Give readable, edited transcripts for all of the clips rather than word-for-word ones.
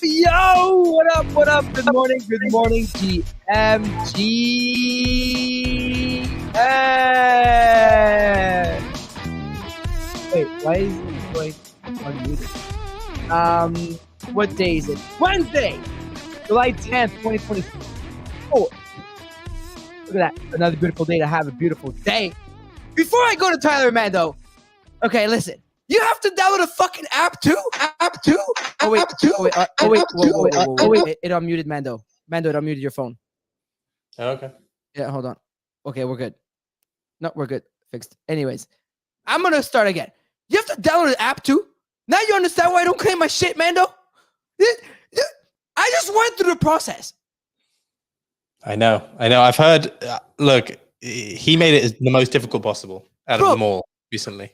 Yo, what up, what up? Good morning, GMG. Hey. Wait, why is it going unmuted? What day is it? Wednesday, July 10th, 2024. Oh, look at that. Another beautiful day to have a beautiful day. Before I go to Tyler Mando, okay, listen. You have to download a fucking app too? Oh wait, it unmuted Mando. Mando, it unmuted your phone. Okay. Yeah, hold on. Okay, we're good. No, we're good. Fixed. Anyways, I'm gonna start again. You have to download an app too? Now you understand why I don't claim my shit, Mando? I just went through the process. I know. I've heard, look, he made it the most difficult possible out of them all recently.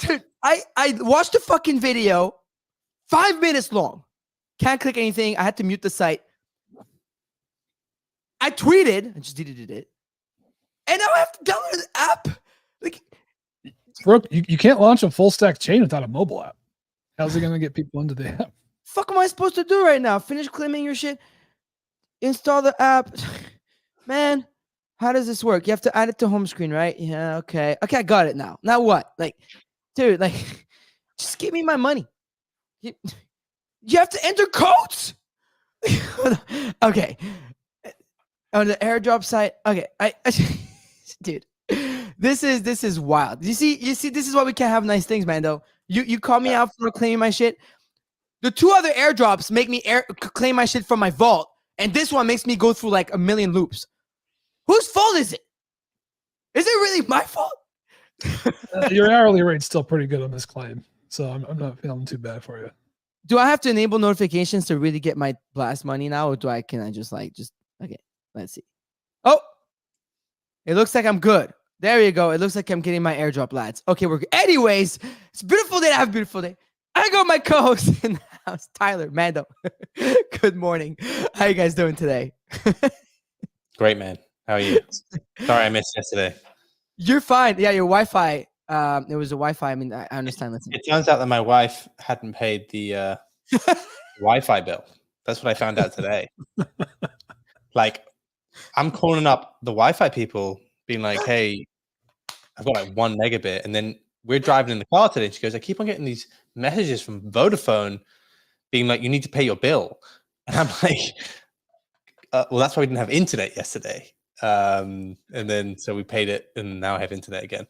Dude, I watched the fucking video, 5 minutes long. Can't click anything. I had to mute the site. I tweeted. I just deleted it. And now I have to download the app. Like, Brooke, you can't launch a full stack chain without a mobile app. How's it going to get people into the app? Fuck am I supposed to do right now? Finish claiming your shit? Install the app? Man, how does this work? You have to add it to home screen, right? Yeah, okay. Okay, I got it now. Now what? Like, dude, like, just give me my money. You have to enter codes. Okay. On the airdrop site. Okay. Dude, this is wild. You see, this is why we can't have nice things, man, though. You call me out for claiming my shit. The two other airdrops make me claim my shit from my vault. And this one makes me go through like a million loops. Whose fault is it? Is it really my fault? Your hourly rate's still pretty good on this claim, so I'm not feeling too bad for you. Do I have to enable notifications to really get my blast money now, or can I just okay? Let's see. Oh, it looks like I'm good. There you go. It looks like I'm getting my airdrop, lads. Okay, we're good. Anyways, it's a beautiful day to have a beautiful day. I got my co-host in the house, Tyler Mando. Good morning. How you guys doing today? Great, man. How are you? Sorry I missed yesterday. You're fine. Yeah, your Wi-Fi. It was a Wi-Fi. I mean, I understand. Listen. It turns out that my wife hadn't paid the Wi-Fi bill. That's what I found out today. Like, I'm calling up the Wi-Fi people, being like, "Hey, I've got like 1 megabit," and then we're driving in the car today. And she goes, "I keep on getting these messages from Vodafone, being like, you need to pay your bill," and I'm like, "Well, that's why we didn't have internet yesterday." And then so we paid it, and now I have internet again.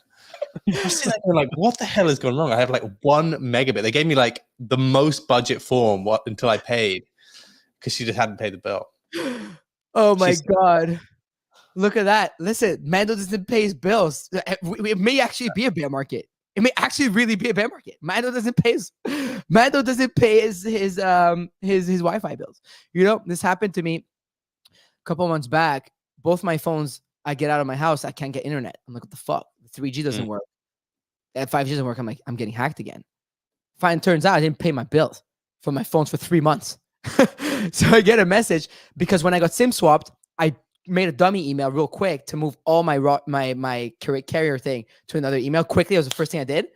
I'm sitting there like, what the hell is going wrong? I have like 1 megabit. They gave me like the most budget form until I paid, because she just hadn't paid the bill. Oh my God. Look at that. Listen, Mando doesn't pay his bills. It may actually be a bear market. It may actually really be a bear market. Mando doesn't pay his Wi-Fi bills. You know, this happened to me a couple months back. Both my phones, I get out of my house, I can't get internet. I'm like, what the fuck? The 3G doesn't work. That 5G doesn't work. I'm like, I'm getting hacked again. Fine, turns out I didn't pay my bills for my phones for 3 months. So I get a message because when I got SIM swapped, I made a dummy email real quick to move all my carrier thing to another email quickly. It was the first thing I did.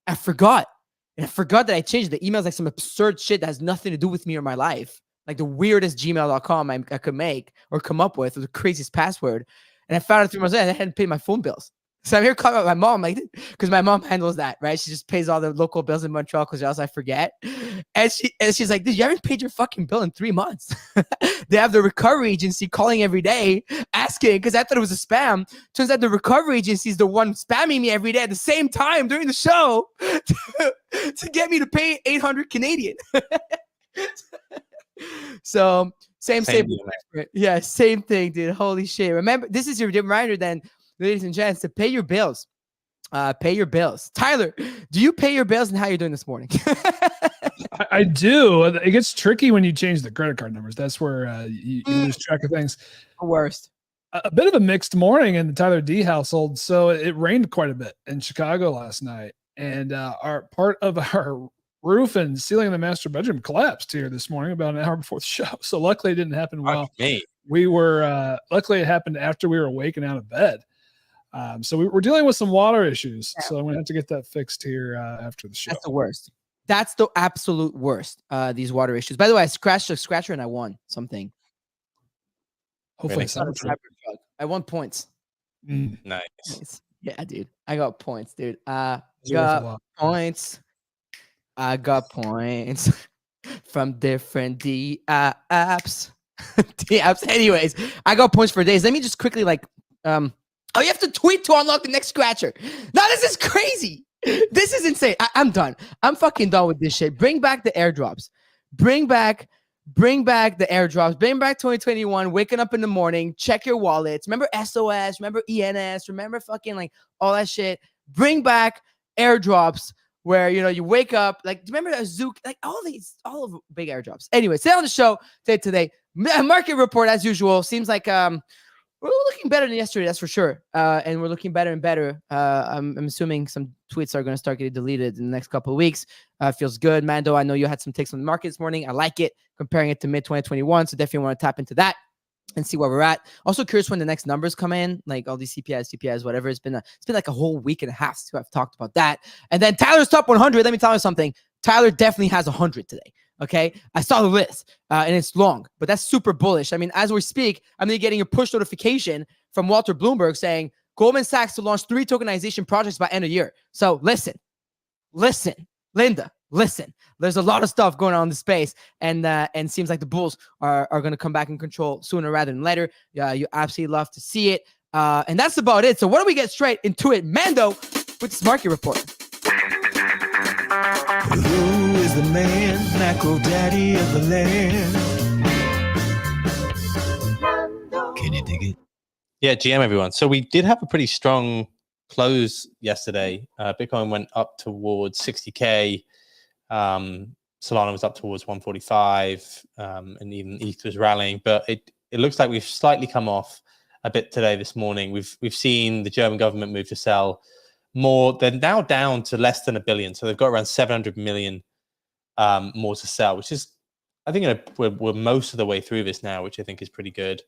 I forgot. And I forgot that I changed the emails, like some absurd shit that has nothing to do with me or my life. Like the weirdest gmail.com I could make or come up with, the craziest password. And I found out 3 months later I hadn't paid my phone bills. So I'm here calling out my mom, like, because my mom handles that, right? She just pays all the local bills in Montreal because else I forget. And she's like, dude, you haven't paid your fucking bill in 3 months. They have the recovery agency calling every day asking, because I thought it was a spam. Turns out the recovery agency is the one spamming me every day at the same time during the show to get me to pay 800 Canadian. So same. Yeah, same thing, dude. Holy shit. Remember, this is your reminder then, ladies and gents, to pay your bills. Pay your bills. Tyler, do you pay your bills, and how are you doing this morning? I do. It gets tricky when you change the credit card numbers. That's where you lose track of things. The worst. A bit of a mixed morning in the Tyler D household. So it rained quite a bit in Chicago last night. And our part of our roof and ceiling in the master bedroom collapsed here this morning about an hour before the show. So luckily it didn't happen while we were, luckily it happened after we were awake and out of bed. So we're dealing with some water issues. So I'm going to have to get that fixed here after the show. That's the worst. That's the absolute worst. These water issues. By the way, I scratched a scratcher and I won something. Hopefully, Really? I won points. Nice. Yeah, dude. I got points, dude. It's worth a Got lot. points. I got points from different apps. apps. Anyways, I got points for days. Let me just quickly oh, you have to tweet to unlock the next scratcher. Now this is crazy. This is insane. I'm done. I'm fucking done with this shit. Bring back the airdrops. Bring back the airdrops. Bring back 2021. Waking up in the morning. Check your wallets. Remember SOS. Remember ENS. Remember fucking like all that shit. Bring back airdrops where you wake up like remember a Zook, like all of big airdrops. Anyway, today on the show today market report as usual seems like we're looking better than yesterday, that's for sure. And we're looking better and better. I'm assuming some tweets are going to start getting deleted in the next couple of weeks. Feels good. Mando, I know you had some takes on the market this morning. I like it, comparing it to mid-2021. So definitely want to tap into that and see where we're at. Also curious when the next numbers come in, like all these CPIs, whatever. It's been like a whole week and a half since I've talked about that. And then Tyler's top 100. Let me tell you something. Tyler definitely has 100 today. Okay, I saw the list and it's long, but that's super bullish. I mean, as we speak, I'm getting a push notification from Walter Bloomberg saying Goldman Sachs to launch 3 tokenization projects by end of year. So listen, Linda, listen. There's a lot of stuff going on in the space, and seems like the bulls are going to come back in control sooner rather than later. You absolutely love to see it, and that's about it. So why don't we get straight into it, Mando, with this market report? Who is the man, macro daddy of the land? Can you dig it? Yeah, GM everyone. So we did have a pretty strong close yesterday. Bitcoin went up towards 60K. Solana was up towards 145, and even ETH was rallying. But it looks like we've slightly come off a bit today, this morning. We've seen the German government move to sell more. They're now down to less than $1 billion. So they've got around 700 million more to sell, which is, I think we're most of the way through this now, which I think is pretty good.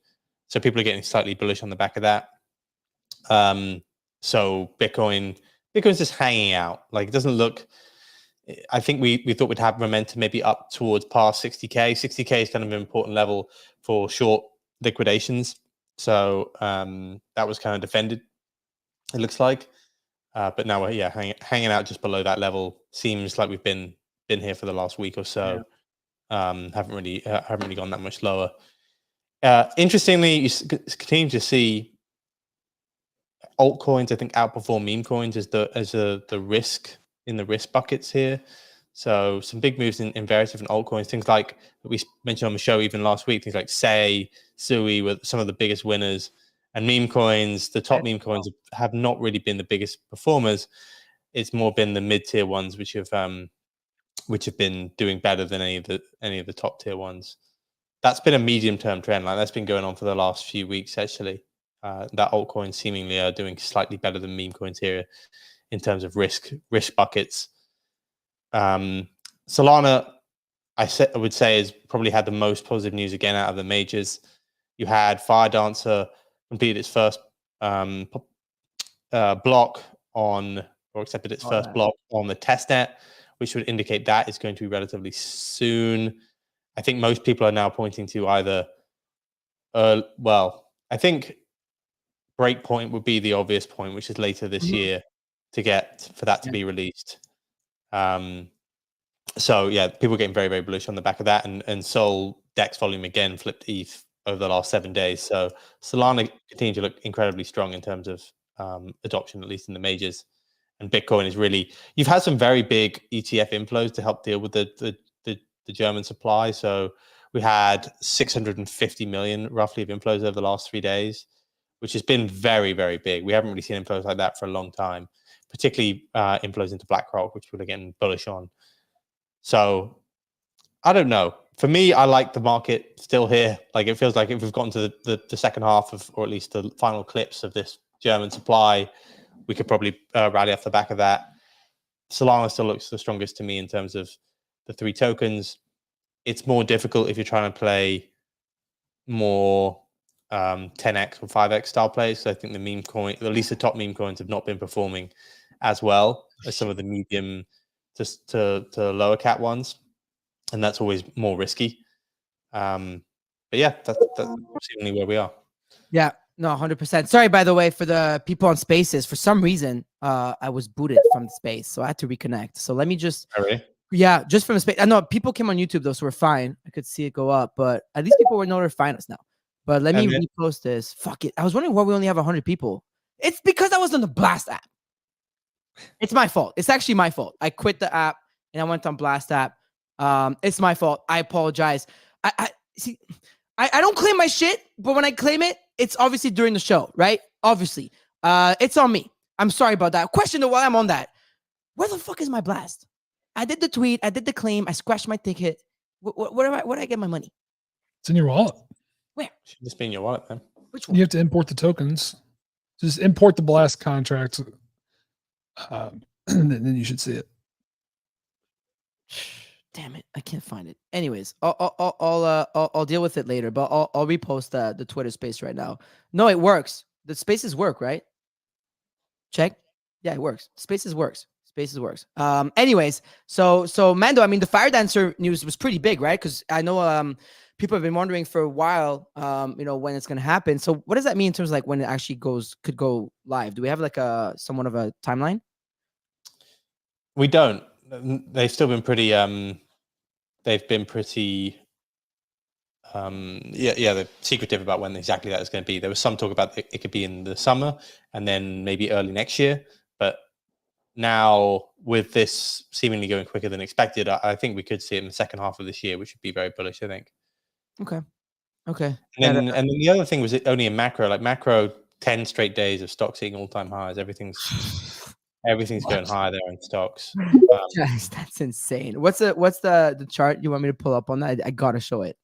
So people are getting slightly bullish on the back of that. So Bitcoin's just hanging out. Like, it doesn't look, I think we thought we'd have momentum maybe up towards past 60K. 60K is kind of an important level for short liquidations. So that was kind of defended, it looks like. But now we're hanging out just below that level. Seems like we've been here for the last week or so. Yeah. Haven't really gone that much lower. Interestingly, you continue to see altcoins, I think, outperform meme coins as the risk in the risk buckets here. So some big moves in various different altcoins. Things like we mentioned on the show even last week. Things like Say, Sui were some of the biggest winners. And meme coins, the top meme coins have not really been the biggest performers. It's more been the mid-tier ones which have been doing better than any of the top tier ones. That's been a medium-term trend. Like, that's been going on for the last few weeks, actually. That altcoins seemingly are doing slightly better than meme coins here in terms of risk buckets. Solana, I would say, has probably had the most positive news again out of the majors. You had Firedancer completed its first block on, or accepted its first block on the testnet, which would indicate that is going to be relatively soon. I think most people are now pointing to either, I think breakpoint would be the obvious point, which is later this year for that to be released. So yeah, people are getting very, very bullish on the back of that, and Sol DEX volume again flipped ETH over the last 7 days. So Solana continues to look incredibly strong in terms of adoption, at least in the majors. And Bitcoin is really, you've had some very big ETF inflows to help deal with the German supply. So we had 650 million roughly of inflows over the last 3 days, which has been very, very big. We haven't really seen inflows like that for a long time, particularly inflows into BlackRock, which we're getting bullish on. So I don't know. For me, I like the market still here. Like, it feels like if we've gotten to the second half of, or at least the final clips of this German supply, we could probably rally off the back of that. Solana still looks the strongest to me in terms of the 3 tokens. It's more difficult if you're trying to play more 10x or 5x style plays. So I think the meme coin, at least the top meme coins, have not been performing as well as some of the medium just to lower cap ones, and that's always more risky. But yeah, that's seemingly where we are. Yeah, no, 100%. Sorry, by the way, for the people on Spaces. For some reason, I was booted from the space, so I had to reconnect. So let me just, Oh, really? yeah, just from the space. I know people came on YouTube though, so we're fine. I could see it go up, but at least people know where to find us now. But let me repost this. Fuck it. I was wondering why we only have 100 people. It's because I was on the Blast app. It's my fault. It's actually my fault. I quit the app and I went on Blast app. It's my fault. I apologize. I see. I don't claim my shit, but when I claim it, it's obviously during the show, right? Obviously. It's on me. I'm sorry about that. Question though, while I'm on that, where the fuck is my Blast? I did the tweet. I did the claim. I scratched my ticket. Where do I get my money? It's in your wallet. Where? Should just be in your wallet, then. Which one? You have to import the tokens. Just import the Blast contract, and then you should see it. Damn it, I can't find it. Anyways, I'll deal with it later, but I'll repost the Twitter space right now. No, it works. The spaces work, right? Check. Yeah, it works. Spaces works. Spaces works. Anyways, so Mando, I mean, the Firedancer news was pretty big, right? Because I know people have been wondering for a while, when it's gonna happen. So what does that mean in terms of like when it actually could go live? Do we have like somewhat of a timeline? We don't. They've still been pretty. They've been pretty. They're secretive about when exactly that is going to be. There was some talk about it could be in the summer and then maybe early next year. But now, with this seemingly going quicker than expected, I think we could see it in the second half of this year, which would be very bullish, I think. Okay. And then the other thing was it only in macro. Like macro, 10 straight days of stocks hitting all-time highs. Everything's going higher there in stocks. Guys, that's insane. What's the chart you want me to pull up on that? I gotta show it.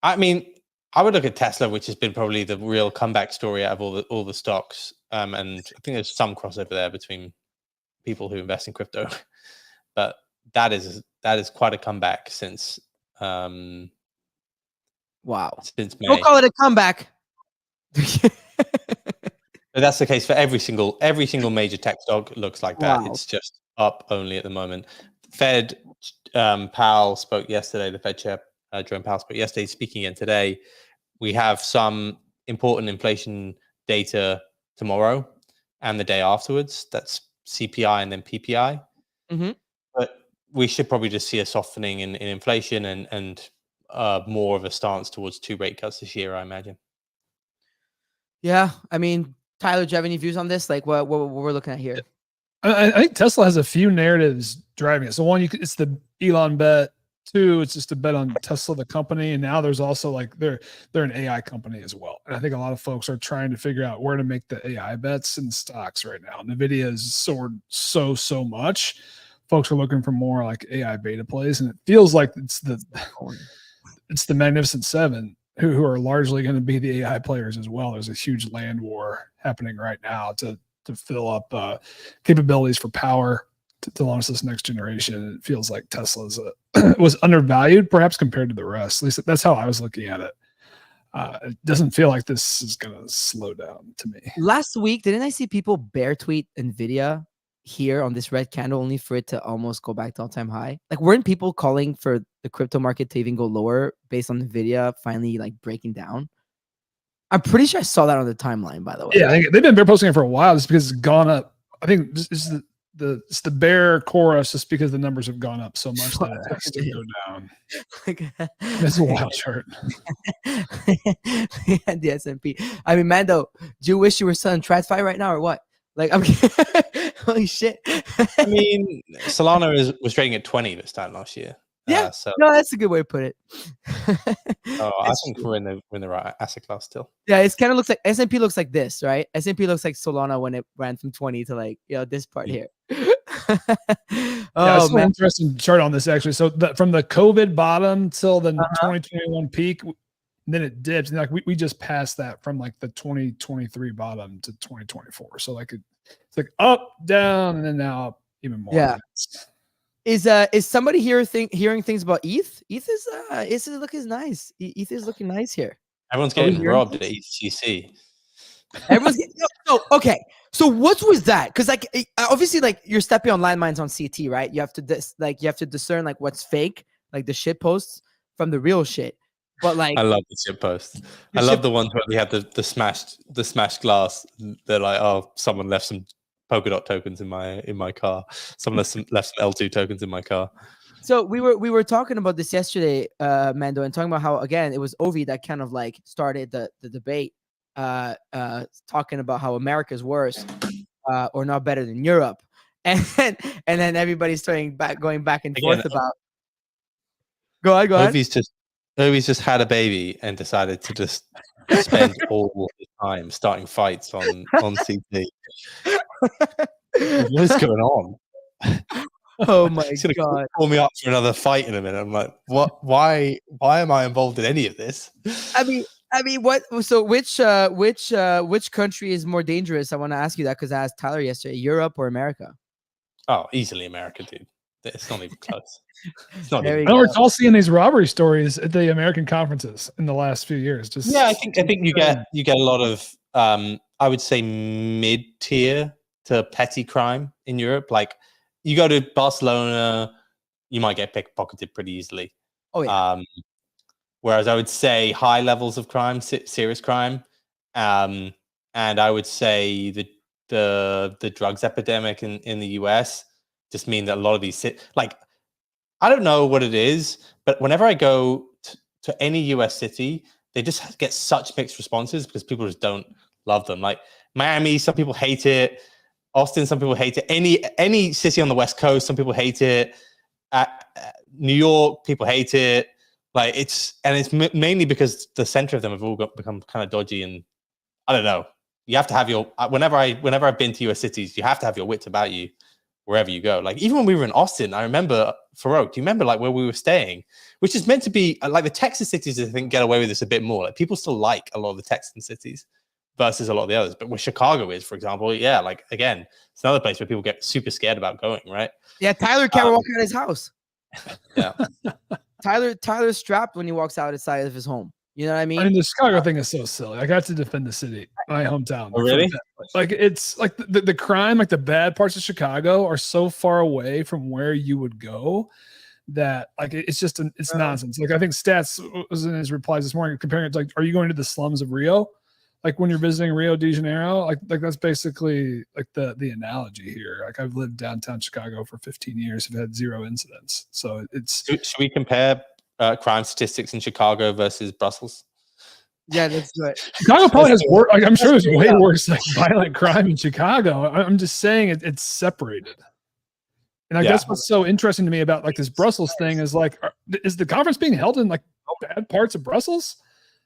I mean, I would look at Tesla, which has been probably the real comeback story out of all the stocks. And I think there's some crossover there between people who invest in crypto, but that is quite a comeback since wow. Since May. Don't call it a comeback. But that's the case for every single major tech stock. Looks like that. Wow. It's just up only at the moment. Fed Powell spoke yesterday. The Fed chair Jerome Powell spoke yesterday. Speaking again today. We have some important inflation data tomorrow and the day afterwards. That's CPI and then PPI. Mm-hmm. But we should probably just see a softening in inflation and more of a stance towards 2 rate cuts this year, I imagine. Yeah, I mean, Tyler, do you have any views on this? Like what we're looking at here? I think Tesla has a few narratives driving it. So one, it's the Elon bet. 2, it's just a bet on Tesla, the company. And now there's also like they're an AI company as well. And I think a lot of folks are trying to figure out where to make the AI bets in stocks right now. NVIDIA has soared so much. Folks are looking for more like AI beta plays. And it feels like it's the Magnificent Seven who are largely going to be the AI players as well. There's a huge land war happening right now to fill up capabilities for power to launch this next generation. It feels like Tesla's was undervalued, perhaps compared to the rest. At least that's how I was looking at it. It doesn't feel like this is going to slow down to me. Last week, didn't I see people bear tweet NVIDIA here on this red candle only for it to almost go back to all-time high? Like, weren't people calling for the crypto market to even go lower based on NVIDIA finally like breaking down? I'm pretty sure I saw that on the timeline, by the way. Yeah, I think they've been bear posting it for a while just because it's gone up. I think it's the bear chorus just because the numbers have gone up so much that it has to go down. That's a wild chart. The S&P. I mean, Mando, do you wish you were selling TradFi right now or what? Like, I'm holy shit. I mean, Solana was trading at 20 this time last year. Yeah, no, that's a good way to put it. I think we're in the right asset class still. Yeah, it kind of looks like S&P looks like this, right? S&P looks like Solana when it ran from 20 to like this part here. Oh, man, interesting chart on this actually. So from the COVID bottom till the 2021 peak, then it dips, and like we just passed that from like the 2023 bottom to 2024. So like it's like up, down, and then now up even more. Yeah. Is somebody hearing things about ETH? ETH is looking nice. ETH is looking nice here. Everyone's getting robbed at ETHCC. Everyone's no, okay. So what was that? Because like obviously like you're stepping on landmines on CT, right? You have to you have to discern like what's fake, like the shit posts from the real shit. But like I love the shit posts. I love the ones where we have the smashed glass. They're like, oh, someone left some polka dot tokens in my car. Someone left some L2 tokens in my car. So we were talking about this yesterday, Mando, and talking about how again it was Ovi that kind of like started the debate, talking about how America's worse or not better than Europe, and then everybody's going back and forth about. Go ahead. Ovi's just had a baby and decided to just spend all his time starting fights on CT. What is going on? Oh my He's gonna god! Call me up for another fight in a minute. I'm like, what? Why am I involved in any of this? I mean, what? So which country is more dangerous? I want to ask you that because I asked Tyler yesterday: Europe or America? Oh, easily America, dude. It's not even close. It's not There even. you I go. know we're all seeing these robbery stories at the American conferences in the last few years. Just Yeah, I think you get a lot of I would say mid-tier to petty crime in Europe. Like you go to Barcelona, you might get pickpocketed pretty easily. Oh yeah. Whereas I would say high levels of crime, serious crime, and I would say the drugs epidemic in the US just mean that a lot of these like I don't know what it is, but whenever I go to any US city, they just get such mixed responses because people just don't love them. Like Miami, some people hate it. Austin, some people hate it. Any city on the West Coast, some people hate it. New York, people hate it. Like it's mainly because the center of them have all become kind of dodgy, and I don't know. You have to have your whenever I've been to US cities, you have to have your wits about you wherever you go. Like even when we were in Austin, I remember Farouk. Do you remember like where we were staying, which is meant to be like the Texas cities? I think get away with this a bit more. Like people still like a lot of the Texan cities versus a lot of the others. But where Chicago is, for example, yeah, like again, it's another place where people get super scared about going, right? Yeah, Tyler can't walk out of his house. Yeah, Tyler's strapped when he walks outside of his home. You know what I mean? I mean, the Chicago thing is so silly. I got to defend the city, my hometown. Oh, really? Like it's like the crime, like the bad parts of Chicago are so far away from where you would go that like it's just it's nonsense. Like I think Stats was in his replies this morning comparing it to like, are you going to the slums of Rio? Like when you're visiting Rio de Janeiro, like that's basically like the analogy here. Like I've lived downtown Chicago for 15 years, have had 0 incidents. So it's. Should we compare crime statistics in Chicago versus Brussels? Yeah, that's right. Chicago probably has worse. Like, I'm sure there's way worse like violent crime in Chicago. I'm just saying it's separated. And like that's what's so interesting to me about like this Brussels thing is like, is the conference being held in like bad parts of Brussels?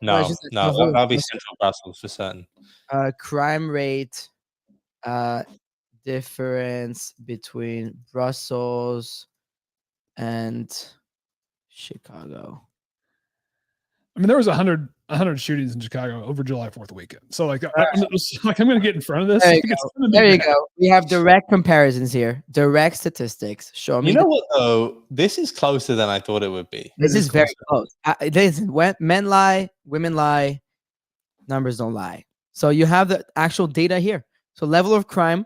No, that'll be central Brussels for certain. Crime rate difference between Brussels and Chicago. I mean, there was 100 shootings in Chicago over July 4th weekend. So like, I'm going to get in front of this. There you go. We have direct comparisons here. Direct statistics. Show me. You know what though? This is closer than I thought it would be. This is very close. Listen, when men lie, women lie, numbers don't lie. So you have the actual data here. So level of crime,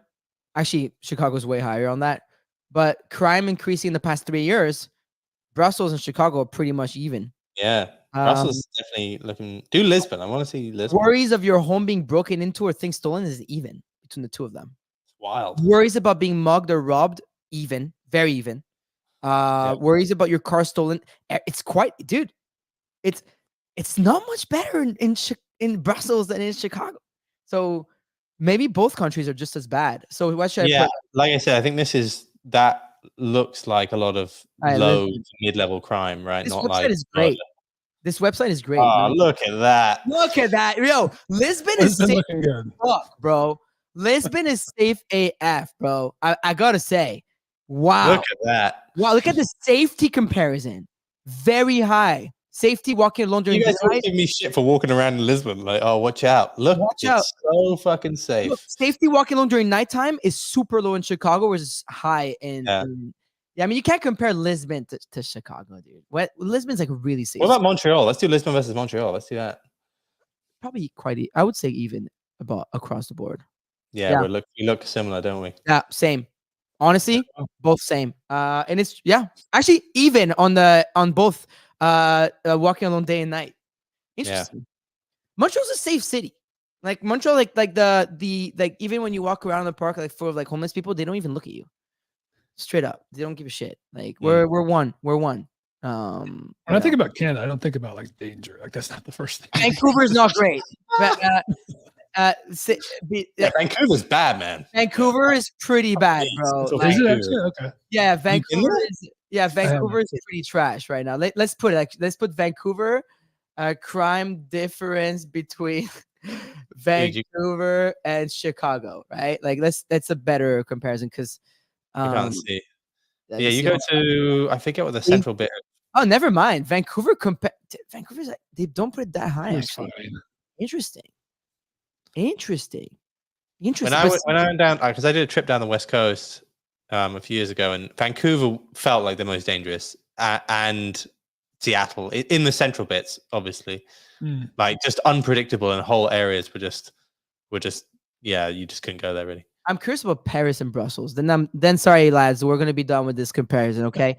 actually Chicago's way higher on that. But crime increasing in the past 3 years, Brussels and Chicago are pretty much even. Yeah. Brussels is definitely looking. Do Lisbon. I want to see Lisbon. Worries of your home being broken into or things stolen is even between the two of them. It's wild. Worries about being mugged or robbed, even, very even. Worries about your car stolen. It's quite, dude. It's not much better in Brussels than in Chicago. So maybe both countries are just as bad. So what should I put? Like I said, I think that looks like a lot of low to mid-level crime, right? This Not website like is great. This website is great. Oh, look at that. Look at that. Yo, Lisbon is safe as fuck, bro. Lisbon is safe AF, bro. I gotta say. Wow. Look at that. Wow, look at the safety comparison. Very high. Safety walking alone during you guys the night. give me shit for walking around in Lisbon. Like, oh, watch out. Look, it's so fucking safe. Look, safety walking alone during nighttime is super low in Chicago, whereas it's high in I mean, you can't compare Lisbon to Chicago, dude. Lisbon's like really safe. What about Montreal? Let's do Lisbon versus Montreal. Let's do that. Probably quite. I would say even. about across the board. Yeah, we look similar, don't we? Yeah, same. Honestly, both same. And it's actually even on both walking alone day and night. Interesting. Montreal's a safe city. Like Montreal, like the like even when you walk around the park like full of like homeless people, they don't even look at you. Straight up, they don't give a shit. Like we're one. When I think about Canada, I don't think about like danger. Like that's not the first thing. Vancouver is not great. But, Vancouver's bad, man. Vancouver is pretty bad, bro. Like, is it actually? Okay. Yeah, Vancouver is pretty trash right now. Let's put Vancouver, crime difference between Vancouver and Chicago, right? Like that's a better comparison because you can't see. Yeah, you go to I forget what the central bit. Oh, never mind. Vancouver's like, they don't put it that high. Actually, interesting. When I went down, because I did a trip down the West Coast a few years ago, and Vancouver felt like the most dangerous, and Seattle in the central bits, obviously, like just unpredictable, and whole areas were just you just couldn't go there really. I'm curious about Paris and Brussels. Then sorry lads, we're gonna be done with this comparison, okay?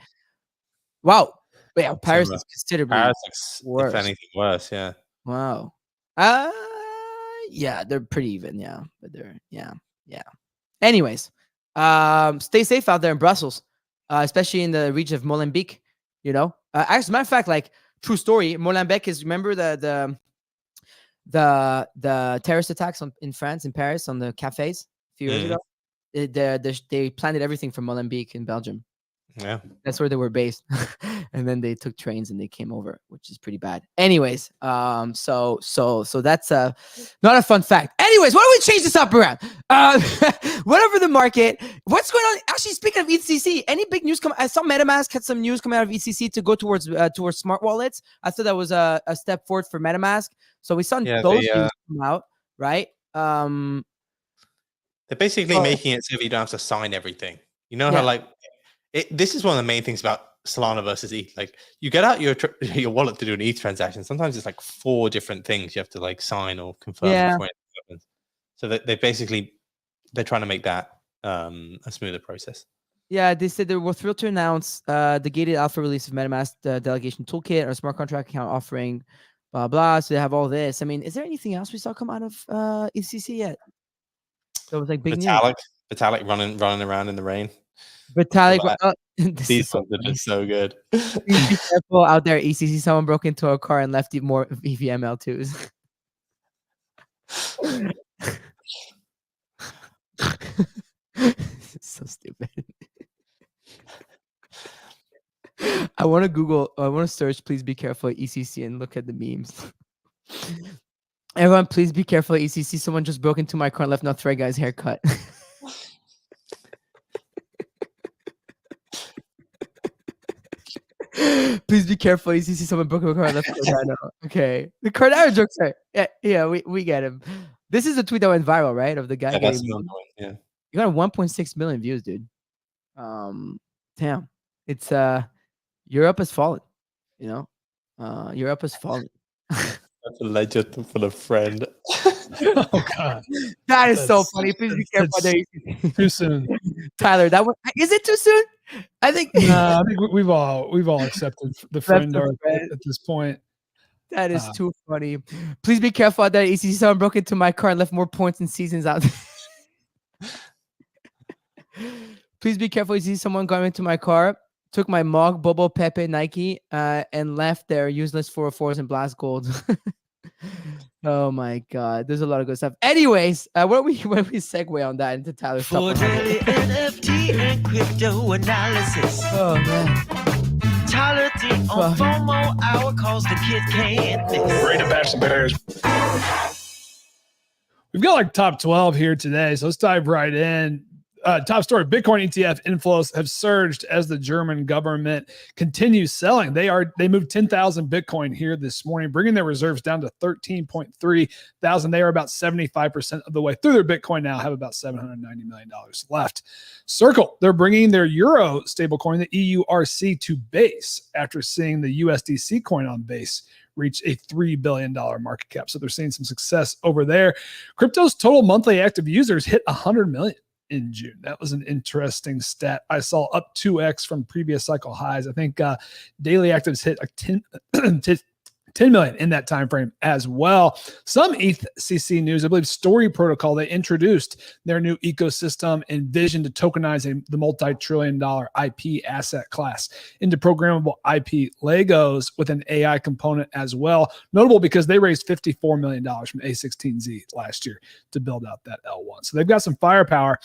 Wow, yeah, Paris is considerably worse. If anything worse, yeah. Wow. Yeah, they're pretty even, but they're yeah. Anyways, stay safe out there in Brussels, especially in the region of Molenbeek. You know, as a matter of fact, like true story, Molenbeek is, remember the terrorist attacks in France, in Paris, on the cafes a few years ago. They planted everything from Molenbeek in Belgium. Yeah, that's where they were based. And then they took trains and they came over, which is pretty bad. Anyways, so that's not a fun fact. Anyways, why don't we change this up around? Whatever the market, what's going on? Actually, speaking of ETHCC, any big news come? I saw MetaMask had some news coming out of ETHCC to go towards smart wallets. I thought that was a step forward for MetaMask. So we saw those news come out, right? They're basically making it so you don't have to sign everything. You know how like. This is one of the main things about Solana versus ETH. Like, you get out your wallet to do an ETH transaction. Sometimes it's like 4 different things you have to like sign or confirm before it happens. So that they're trying to make that a smoother process. Yeah, they said they were thrilled to announce the gated alpha release of MetaMask delegation toolkit or smart contract account offering, blah blah. So they have all this. I mean, is there anything else we saw come out of ETHCC yet? So it was like big news. Vitalik running around in the rain. Vitalik, these ones are just so good. Please be careful out there, ETHCC. Someone broke into a car and left more EVML2s. So stupid. I want to search, please be careful ETHCC, and look at the memes. Everyone, please be careful ETHCC. Someone just broke into my car and left no thread guy's haircut. Please be careful. You see someone broke a car left Cardano. Okay. The Cardano jokes are we get him. This is a tweet that went viral, right? Of the guy. Yeah, you got 1.6 million views, dude. Damn. It's Europe has fallen. You know? Europe has fallen. That's a legend for the friend. Oh god. That's so funny. Please be careful there. Too soon. Tyler, that one is it too soon? I think I think we've all accepted the friend art at this point. That is too funny. Please be careful out there. ETHCC, someone broke into my car and left more points and seasons out there. Please be careful. ETHCC, someone got into my car, took my Mog, Bobo, Pepe, Nike, and left their useless 404s and Blast Gold. Oh my god, there's a lot of good stuff. Anyways, why don't we segue on that into Tyler's for daily NFT and crypto analysis. Oh man, Tyler D on FOMO hour cause the kid can't miss. Ready to bash some bears. We've got like top 12 here today, so let's dive right in. top story: Bitcoin ETF inflows have surged as the German government continues selling. They moved 10,000 Bitcoin here this morning, bringing their reserves down to 13.3 thousand. They are about 75% of the way through their Bitcoin now, have about $790 million left. Circle, they're bringing their Euro stablecoin, the EURC, to base after seeing the USDC coin on base reach a $3 billion market cap. So they're seeing some success over there. Crypto's total monthly active users hit 100 million in June. That was an interesting stat. I saw up 2x from previous cycle highs. I think daily actives hit a 10 million in that time frame as well. Some ETHCC news, I believe Story Protocol, they introduced their new ecosystem and vision to tokenize the multi-trillion-dollar IP asset class into programmable IP Legos with an AI component as well. Notable because they raised $54 million from A16Z last year to build out that L1. So they've got some firepower.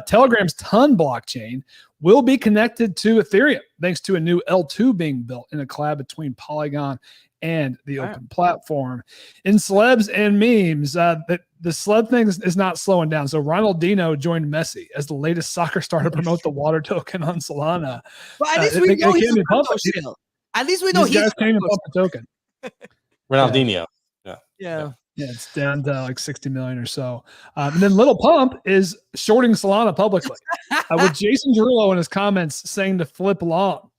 Telegram's Ton blockchain will be connected to Ethereum thanks to a new L2 being built in a collab between Polygon and the open platform. In celebs and memes, the celeb thing is not slowing down. So Ronaldinho joined Messi as the latest soccer star to promote the water token on Solana. But at least we know he's a crypto still. At least we know he's a came to pump a token. Ronaldinho. Yeah. Yeah, it's down to like 60 million or so. And then Little Pump is shorting Solana publicly with Jason Derulo in his comments saying to flip long.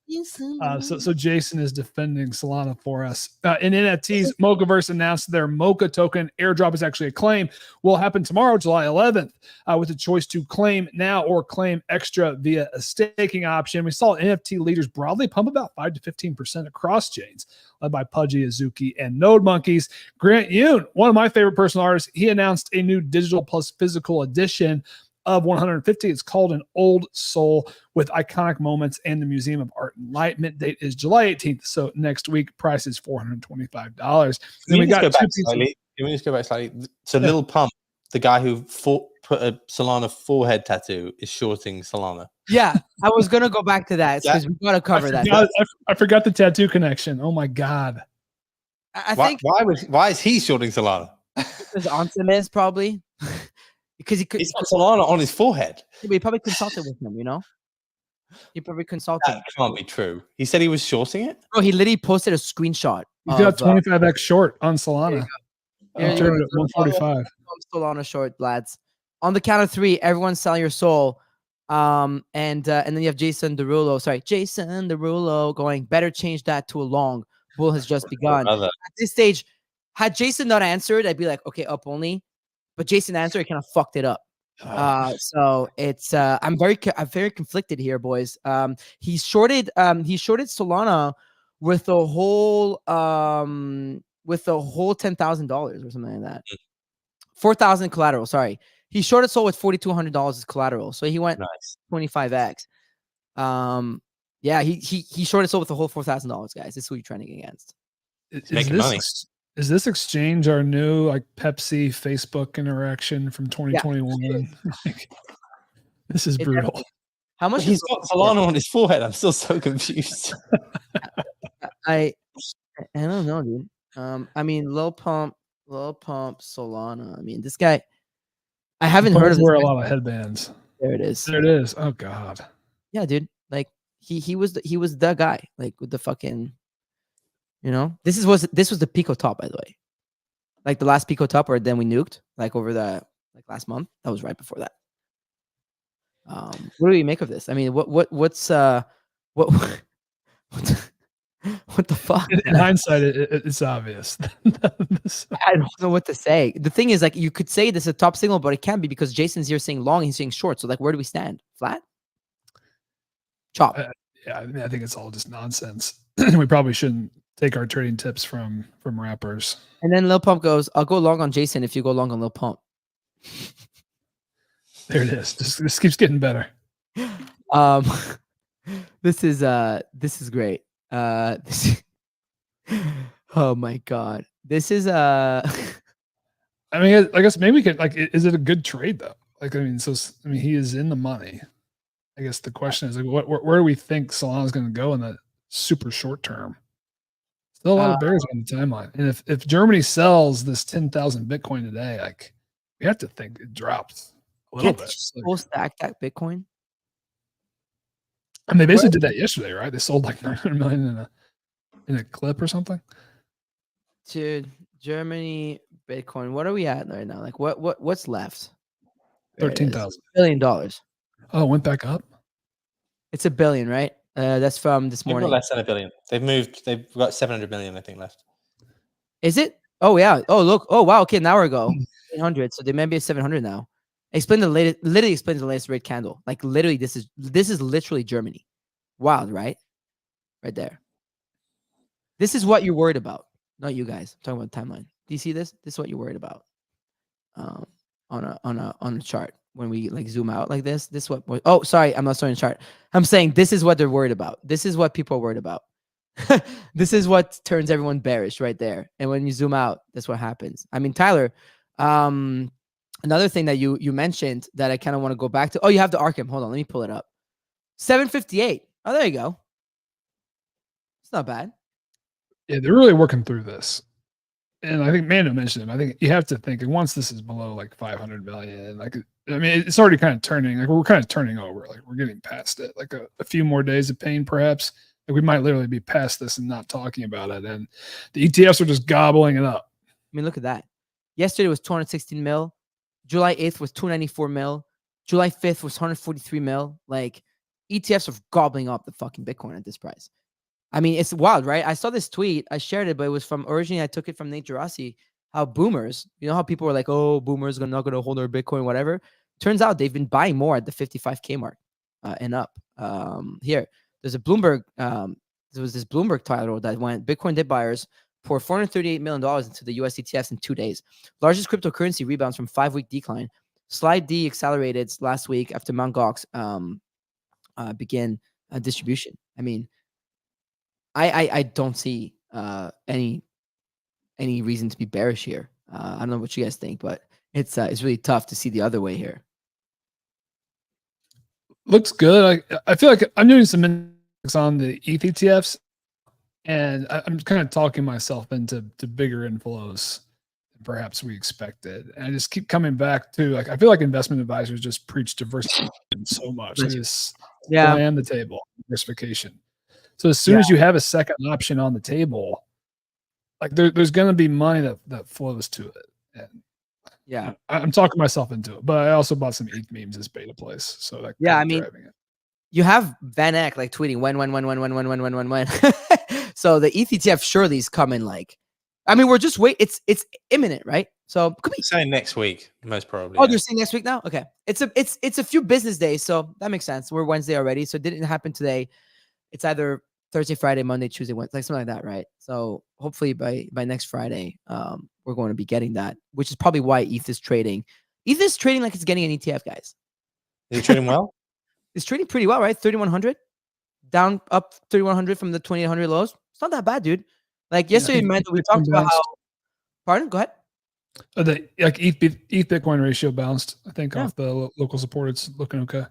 So Jason is defending Solana for us. In NFTs, Mochaverse announced their Mocha token airdrop is actually a claim. Will happen tomorrow, July 11th, with a choice to claim now or claim extra via a staking option. We saw NFT leaders broadly pump about 5 to 15% across chains, led by Pudgy, Azuki, and Node Monkeys. Grant Yoon, one of my favorite personal artists, he announced a new digital plus physical edition of 150. It's called An Old Soul with iconic moments and the Museum of Art and Light. Mint date is July 18th. So next week, price is $425. Then we got Can we just go back slightly? So Lil Pump, the guy who put a Solana forehead tattoo, is shorting Solana. Yeah, I was gonna go back to that because we gotta cover that. I forgot the tattoo connection. Oh my god! I think why is he shorting Solana? Because Onsimus probably. Because he's got Solana on his forehead. Yeah, he probably consulted with him, you know? He probably consulted. That can't be true. He said he was shorting it? Oh, he literally posted a screenshot. He's got 25x short on Solana. Turned it at 145. Solana short, lads. On the count of three, everyone sell your soul. And then you have Jason Derulo going, better change that to a long. Bull has just begun. At this stage, had Jason not answered, I'd be like, okay, up only. But Jason answered, he kind of fucked it up. So it's I'm very conflicted here, boys. He shorted Solana with the whole $10,000 or something like that. 4,000 collateral. Sorry, he shorted Sol with $4,200 as collateral. So he went 25x. Yeah, he shorted Sol with the whole $4,000, guys. This is who you're trending against. Making money. Is this exchange our new like Pepsi Facebook interaction from 2021? Yeah. Like, this is brutal. How much? He's got Solana on his forehead. I'm still so confused. I don't know, dude. I mean, Lil Pump, Solana. I mean, this guy. I haven't heard of. Wear a lot of headbands. There it is. There it is. Oh god. Yeah, dude. Like he was the guy. Like with the fucking. You know, this was the Pico top, by the way. Like the last Pico top, or then we nuked like over the last month. That was right before that. What do we make of this? I mean, what's what the fuck? In hindsight, it's obvious. I don't know what to say. The thing is, like, you could say this is a top signal, but it can't be because Jason's here saying long, he's saying short. So, like, where do we stand? Flat? Chop. Yeah, I mean, I think it's all just nonsense. We probably shouldn't take our trading tips from rappers. And then Lil Pump goes, "I'll go long on Jason if you go long on Lil Pump." There it is. This keeps getting better. This is great. Oh my god. This is I mean, I guess maybe we could like, is it a good trade though? Like, I mean, he is in the money. I guess the question is like, where do we think Solana's going to go in the super short term? Still a lot of bears on the timeline. And if Germany sells this 10,000 Bitcoin today, like we have to think it drops A little Can't they bit. just full stack that Bitcoin? And they basically did that yesterday, right? They sold like 900 million in a clip or something. Dude, Germany Bitcoin. What are we at right now? Like what's left? There it is. 13,000. $1 billion. Oh, it went back up. It's $1 billion, right? That's from this They've got morning. less than $1 billion. They've got 700 million, I think, left. Is it? Oh yeah. Oh look. Oh wow. Okay, now we go 800. So they may be at 700 now. Explain the latest. Literally explains the latest red candle. Like literally, this is literally Germany. Wild, right? Right there. This is what you're worried about, not you guys. I'm talking about the timeline. Do you see this? This is what you're worried about. On a chart when we like zoom out like this. This is what. Oh, sorry, I'm not showing a chart. I'm saying this is what they're worried about. This is what people are worried about. This is what turns everyone bearish right there. And when you zoom out, that's what happens. I mean, Tyler, another thing that you mentioned that I kind of want to go back to. Oh, you have the Arkham. Hold on, let me pull it up. 758. Oh, there you go. It's not bad. Yeah, they're really working through this. And I think Mando mentioned it. I think you have to think once this is below like 500 million, like, I mean, it's already kind of turning, like we're kind of turning over, like we're getting past it, like a few more days of pain, perhaps. Like we might literally be past this and not talking about it. And the ETFs are just gobbling it up. I mean, look at that. Yesterday was 216 mil. July 8th was 294 mil. July 5th was 143 mil. Like ETFs are gobbling up the fucking Bitcoin at this price. I mean, it's wild, right? I saw this tweet. I shared it, but it was from originally I took it from Nate Gerasi. How boomers, you know how people were like, oh, boomers are not going to hold their Bitcoin, whatever. Turns out they've been buying more at the 55K mark and up. Here, there's a Bloomberg. There was this Bloomberg title that went Bitcoin dip buyers pour $438 million into the US ETFs in 2 days. Largest cryptocurrency rebounds from 5-week decline. Slide D accelerated last week after Mt. Gox began distribution. I mean, I don't see any reason to be bearish here. I don't know what you guys think, but it's really tough to see the other way here. Looks good. I feel like I'm doing some index on the ETH ETFs, and I'm kind of talking myself into bigger inflows than perhaps we expected. And I just keep coming back to like I feel like investment advisors just preach diversification so much. They just lay on the table diversification. So as soon as you have a second option on the table, like there's going to be money that flows to it. And yeah, I'm talking myself into it, but I also bought some ETH memes as beta plays. So like, yeah, I mean, you have Van Eck like tweeting when. So the ETH ETF surely is coming. Like, I mean, we're just it's imminent, right? So could be saying next week, most probably. Oh, they're saying next week now. Okay, it's a few business days, so that makes sense. We're Wednesday already, so it didn't happen today. It's either Thursday, Friday, Monday, Tuesday, Wednesday, like something like that, right? So hopefully by next Friday, we're going to be getting that, which is probably why ETH is trading. ETH is trading like it's getting an ETF, guys. Is it trading well? It's trading pretty well, right? 3,100, down up 3,100 from the 2,800 lows. It's not that bad, dude. Like yesterday, we talked about how. Pardon? Go ahead. The like ETH Bitcoin ratio bounced. I think off the local support, it's looking okay.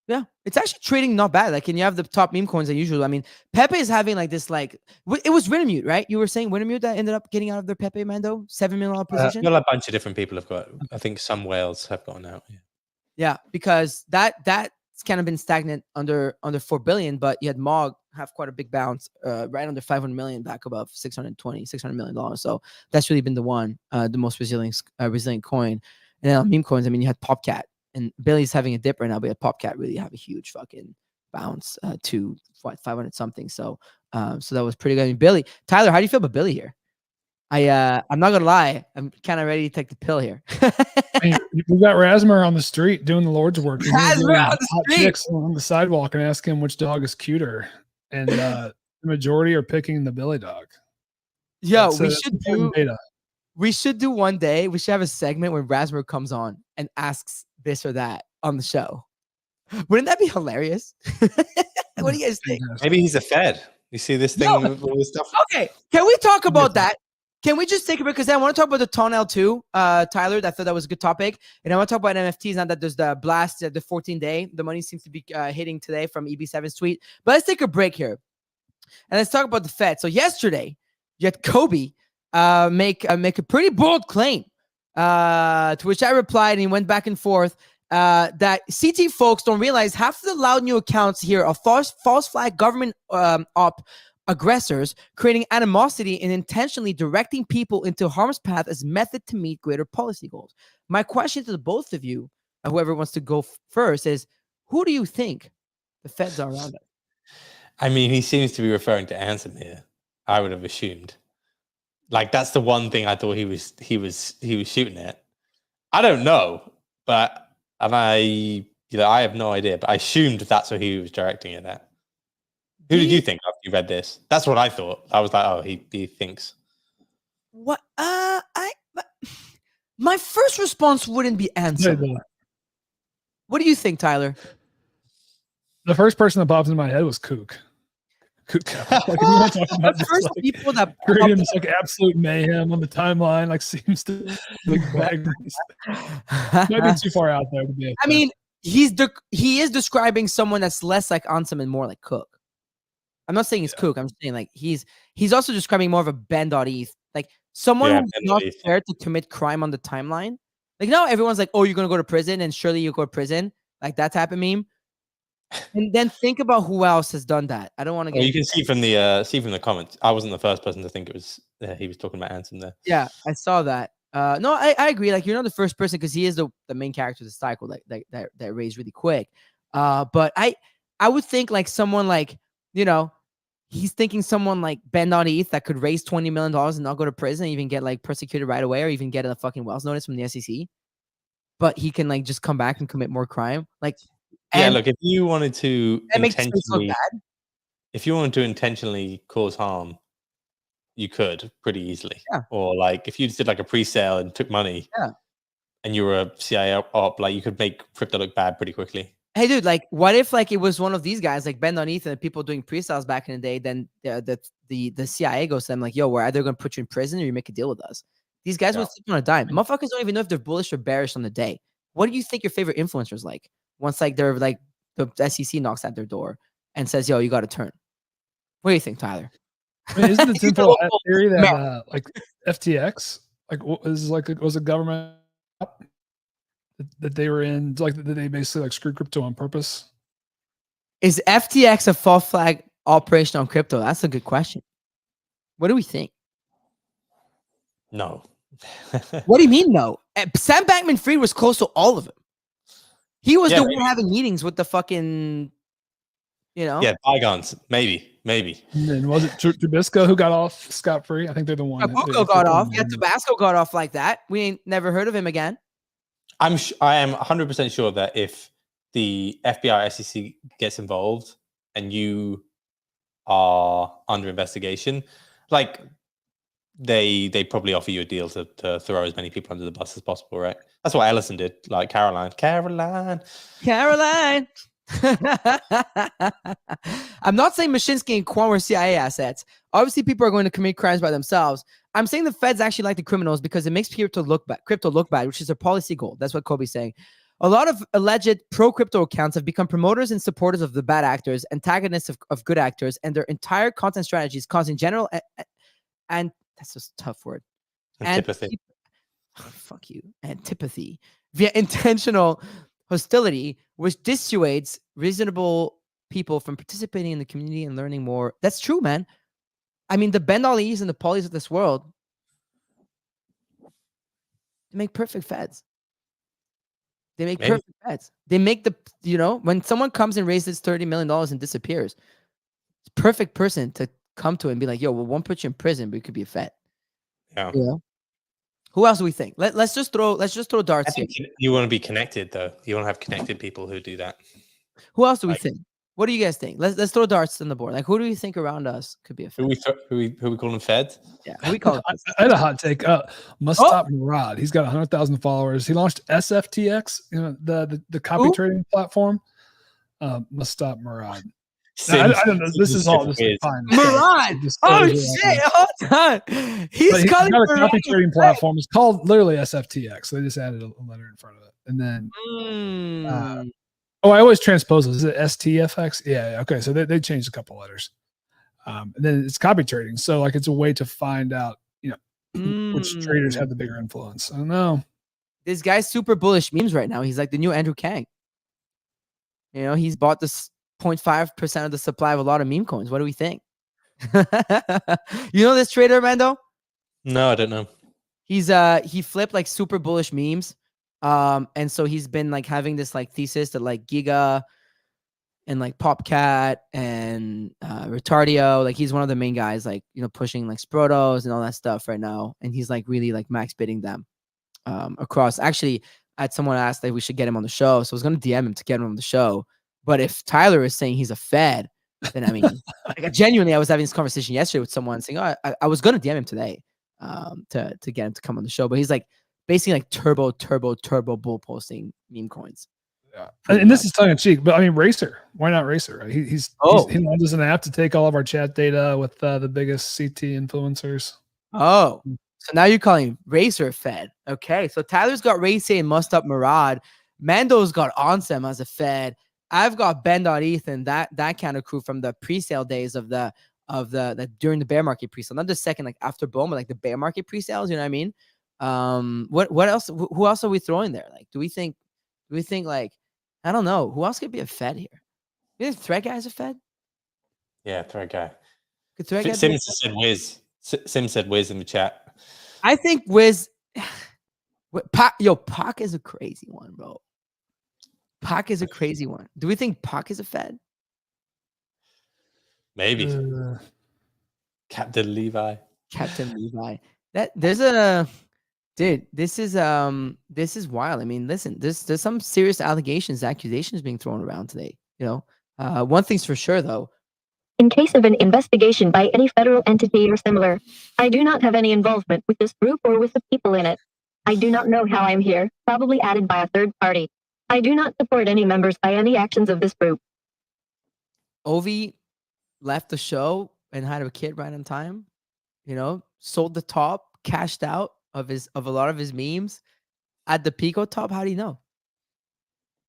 Yeah, it's actually trading not bad. Like, and you have the top meme coins as usual. I mean, Pepe is having like this, like, it was Wintermute, right? You were saying Wintermute that ended up getting out of their Pepe, Mando? $7 million position? Well, a bunch of different people have got, I think some whales have gotten out. Yeah, because that's kind of been stagnant under 4 billion, but you had MOG have quite a big bounce, right under 500 million, back above $600 million. So that's really been the one, the most resilient coin. And then on meme coins, I mean, you had PopCat. And Billy's having a dip right now, but PopCat really have a huge fucking bounce to 500 something. So so that was pretty good. I mean, Billy, Tyler, how do you feel about Billy here? I'm not gonna lie, I'm kind of ready to take the pill here. I mean, we got Rasmer on the street doing the Lord's work. Rasmer on the street chicks on the sidewalk and ask him which dog is cuter, and the majority are picking the Billy dog. Yeah, we should do one day. We should have a segment when Rasmer comes on and asks this or that on the show. Wouldn't that be hilarious? What do you guys think? Maybe he's a Fed. You see this thing with all this stuff? Okay, can we talk about that? Can we just take a break? Because I want to talk about the Tonel too, Tyler. I thought that was a good topic. And I want to talk about NFTs now that there's the blast at the 14-day. The money seems to be hitting today from EB7's tweet. But let's take a break here. And let's talk about the Fed. So yesterday, you had Kobe make a pretty bold claim, to which I replied, and he went back and forth. that CT folks don't realize half of the loud new accounts here are false flag government op aggressors, creating animosity and intentionally directing people into harm's path as method to meet greater policy goals. My question to the both of you, whoever wants to go first, is who do you think the feds are around us? I mean, he seems to be referring to Anson here. I would have assumed. Like, that's the one thing I thought he was shooting at. I don't know, but I have no idea. But I assumed that's what he was directing it at. Who did you think after you read this? That's what I thought. I was like, oh, he thinks. What? My first response wouldn't be Anson. What do you think, Tyler? The first person that popped into my head was Kook. Like, if you want to talk about the first like, people that creating this like absolute mayhem on the timeline, like seems to like might be too far out there to be. I mean, he is describing someone that's less like Anson and more like Cook. I'm not saying he's Kook. I'm saying like he's also describing more of a Ben.eth, like someone who's not prepared to commit crime on the timeline. Like now everyone's like, oh, you're gonna go to prison, and surely you go to prison, like that type of meme. And then think about who else has done that. I don't want to get. Well, you can see from the comments. I wasn't the first person to think it was he was talking about Anson there. Yeah, I saw that. No, I agree. Like you're not the first person because he is the main character of the cycle that raised really quick. But I would think like someone like he's thinking someone like Ben.eth that could raise $20 million and not go to prison, and even get like persecuted right away, or even get a fucking Wells notice from the SEC. But he can like just come back and commit more crime. Like. Yeah, look, if you wanted to intentionally cause harm, you could pretty easily. Yeah. Or like if you just did like a pre-sale and took money, and you were a CIA op, like you could make crypto look bad pretty quickly. Hey, dude, like what if like it was one of these guys like Ben.eth and the people doing pre-sales back in the day? Then the CIA goes to them like, "Yo, we're either going to put you in prison or you make a deal with us." These guys would sleep on a dime. Motherfuckers don't even know if they're bullish or bearish on the day. What do you think your favorite influencer is like? Once like they're like the SEC knocks at their door and says, "Yo, you got to turn." What do you think, Tyler? I mean, isn't it simple theory that like FTX was a government that they were in, like that they basically like screwed crypto on purpose? Is FTX a false flag operation on crypto? That's a good question. What do we think? No. What do you mean no? Sam Bankman-Fried was close to all of them. He was the one having meetings with the fucking, Yeah, bygones. Maybe. And then was it Trubisco who got off scot-free? I think they're the one. Tabasco got off. Yeah, Tabasco got off like that. We ain't never heard of him again. I am 100% sure that if the FBI SEC gets involved and you are under investigation, like they probably offer you a deal to throw as many people under the bus as possible, right? That's what Ellison did. Like Caroline. I'm not saying Mashinsky and Kwon were CIA assets. Obviously, people are going to commit crimes by themselves. I'm saying the feds actually like the criminals because it makes crypto look bad, which is a policy goal. That's what Kobe's saying. A lot of alleged pro-crypto accounts have become promoters and supporters of the bad actors, antagonists of good actors, and their entire content strategies causing general and that's a tough word. Antipathy. Fuck you. Antipathy via intentional hostility, which dissuades reasonable people from participating in the community and learning more. That's true, man. I mean, the Ben.Ali's and the Polys of this world, they make perfect feds. They make perfect feds. They make when someone comes and raises $30 million and disappears, it's a perfect person to come to and be like, yo, we won't put you in prison, but you could be a fed. Yeah. Who else do we think? Let's just throw darts. I think you want to be connected though. You want to have connected people who do that. Who else do we think? What do you guys think? Let's throw darts on the board. Like who do you think around us could be a fed? Who we call them feds? Yeah, who we call them? I had a hot take. Mustap Murad. He's got 100,000 followers. He launched SFTX, the copy trading platform. Mustap Murad. I don't know. This is all just fine. Murad. Oh shit! Hold on. He's got a copy trading platform. It's called literally SFTX. So they just added a letter in front of it, and then. I always transpose those. Is it STFX? Yeah. Okay. So they changed a couple letters, and then it's copy trading. So like it's a way to find out, which traders have the bigger influence. I don't know. this guy's super bullish memes right now. He's like the new Andrew Kang. You know, he's bought this 0.5% of the supply of a lot of meme coins. What do we think? You know this trader, Mando? No, I don't know. He's he flipped like super bullish memes. And so he's been like having this like thesis that like Giga and like Popcat and Retardio, like he's one of the main guys, like, you know, pushing like Sprotos and all that stuff right now. And he's like really like max bidding them across. Actually, I had someone asked that we should get him on the show. So I was going to DM him to get him on the show. But if Tyler is saying he's a Fed, then I mean, like, genuinely, I was having this conversation yesterday with someone saying, oh, I was going to DM him today to get him to come on the show. But he's like basically like turbo bull posting meme coins. Yeah. And this is tongue in cheek, but I mean, Racer. Why not Racer? Right? He launches an app to take all of our chat data with the biggest CT influencers. Oh, so now you're calling Racer Fed. Okay, so Tyler's got Racer and Must Up Murad. Mando's got Onsem as a Fed. I've got Ben.eth and that kind of crew from the pre-sale days of the during the bear market pre-sale, not the second like after boom, but like the bear market pre-sales. You know what I mean? What else? Who else are we throwing there? Like, do we think like, I don't know, who else could be a Fed here? You think Thread Guy's a Fed? Yeah, Thread Guy. Could Thread Guy Sim said Wiz. Sim said Wiz in the chat. I think Wiz. Pac is a crazy one, bro. Pac is a crazy one. Do we think Pac is a Fed? Maybe. Captain Levi. This is wild. I mean, listen, there's some serious accusations being thrown around today. You know, one thing's for sure though. In case of an investigation by any federal entity or similar, I do not have any involvement with this group or with the people in it. I do not know how I'm here, probably added by a third party. I do not support any members by any actions of this group. Ovi left the show and had a kid right on time. You know, sold the top, cashed out of a lot of his memes at the Pico top. How do you know?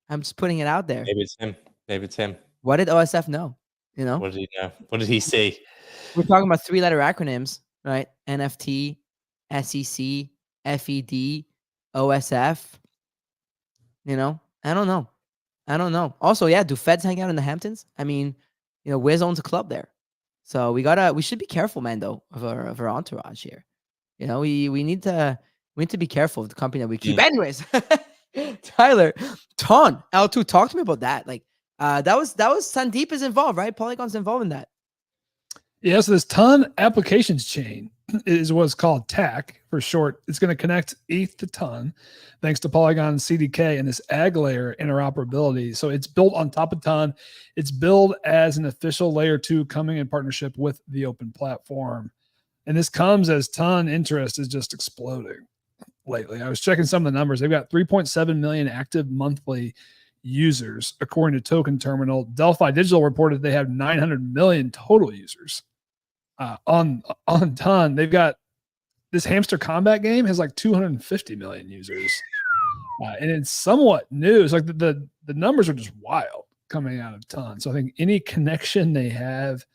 I'm just putting it out there. Maybe it's him. What did OSF know? You know, what did he know? What did he see? We're talking about 3-letter acronyms, right? NFT, SEC, FED, OSF. You know, I don't know. Also, yeah, do Feds hang out in the Hamptons? I mean, you know, Wiz owns a club there, so we should be careful, man, though, of our entourage here. You know, we need to be careful of the company that we keep. Anyways, Tyler, Ton L2, talk to me about that. Like, that was Sandeep is involved, right? Polygon's involved in that. Yeah, so this Ton applications chain is what's called TAC for short. It's going to connect ETH to Ton thanks to Polygon CDK and this ag layer interoperability. So it's built on top of Ton. It's billed as an official layer 2 coming in partnership with the open platform. And this comes as Ton interest is just exploding lately. I was checking some of the numbers. They've got 3.7 million active monthly users, according to Token Terminal. Delphi Digital reported they have 900 million total users on Ton. They've got this Hamster Combat game has like 250 million users, and it's somewhat new. It's like the numbers are just wild coming out of Ton. So I think any connection they have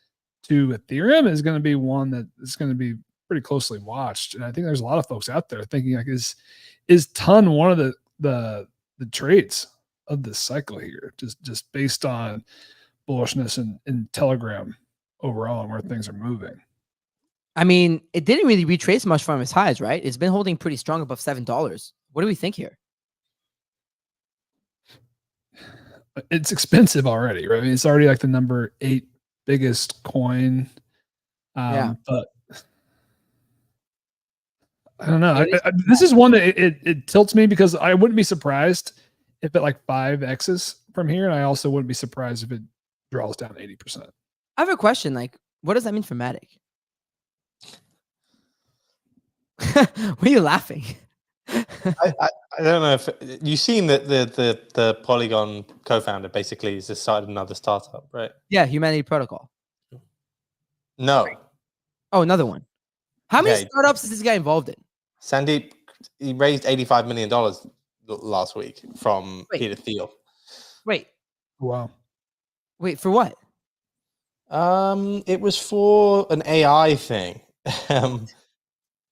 to Ethereum is going to be one that is going to be pretty closely watched. And I think there's a lot of folks out there thinking like, is Ton one of the trades of this cycle here, just based on bullishness and Telegram overall and where things are moving? I mean, it didn't really retrace much from its highs, right? It's been holding pretty strong above $7. What do we think here? It's expensive already, right? I mean, it's already like the number 8 biggest coin. But I don't know. This is one that it tilts me because I wouldn't be surprised if it like 5x's from here, and I also wouldn't be surprised if it draws down 80%. I have a question. Like, what does that mean for Matic? What are you laughing? I don't know if you've seen that the Polygon co-founder basically has just started another startup, right? Yeah, Humanity Protocol. No. Oh, another one. How many startups is this guy involved in? Sandeep, he raised $85 million last week from Peter Thiel. Wait. Wow. Wait, for what? It was for an AI thing.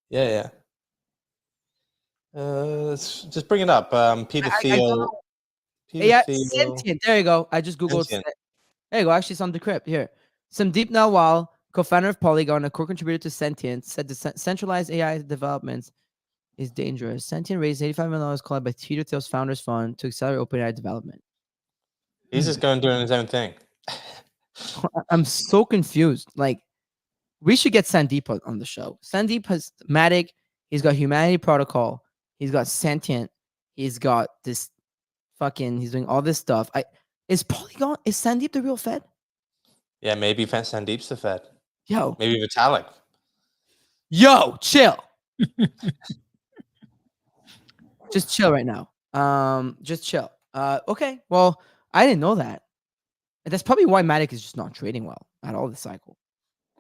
Yeah. Just bring it up. Peter I don't Thiel. know. Peter Yeah, Thiel. sentient. There you go. I just googled. Sentient. There you go. Actually, it's on Decrypt here. Sandeep Nalwal, co-founder of Polygon, a core contributor to Sentient, said the centralized AI developments is dangerous. Sentient raised $85 million called by Peter Thiel's founders fund to accelerate OpenAI development. He's just going doing his own thing. I'm so confused. Like, we should get Sandeep on the show. Sandeep has Matic. He's got Humanity Protocol. He's got Sentient. He's got this fucking. He's doing all this stuff. Is Polygon? Is Sandeep the real Fed? Yeah, maybe Sandeep's the Fed. Yo, Maybe Vitalik. yo, chill. Just chill right now. Just chill. Okay. Well, I didn't know that. And that's probably why Matic is just not trading well at all this cycle.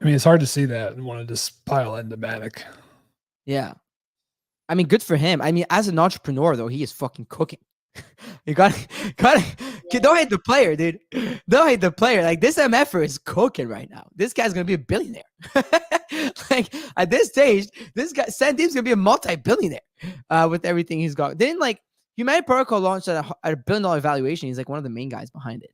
I mean, it's hard to see that and want to just pile into Matic. Yeah. I mean, good for him. I mean, as an entrepreneur, though, he is fucking cooking. You got don't hate the player, dude. Don't hate the player. Like, this MFer is cooking right now. This guy's gonna be a billionaire. Like, at this stage, this guy Sandeep's gonna be a multi-billionaire with everything he's got. Then, like, Humanity Protocol launched at a $1 billion valuation. He's like one of the main guys behind it.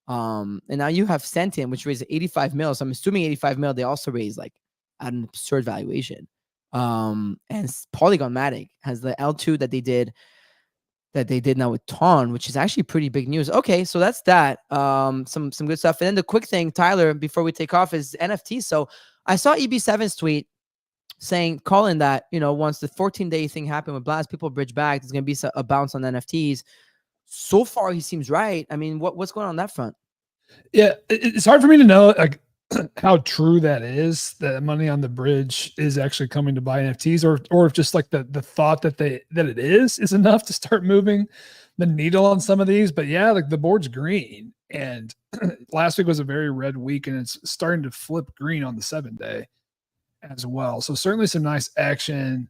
And now you have Sentient, which raised 85 mil. So I'm assuming 85 mil. They also raised like at an absurd valuation. And Polygon Matic has the L2 that they did now with Ton, which is actually pretty big news. Okay, so that's that. Some good stuff. And then the quick thing, Tyler, before we take off, is NFTs. So I saw EB7's tweet calling that, once the 14-day thing happened with Blast, people bridge back, there's gonna be a bounce on NFTs. So far, he seems right. I mean, what's going on that front? Yeah, it's hard for me to know like how true that is, that money on the bridge is actually coming to buy NFTs, or if just like the thought that it is enough to start moving the needle on some of these. But yeah, like the board's green, and last week was a very red week, and it's starting to flip green on the 7-day as well. So certainly some nice action.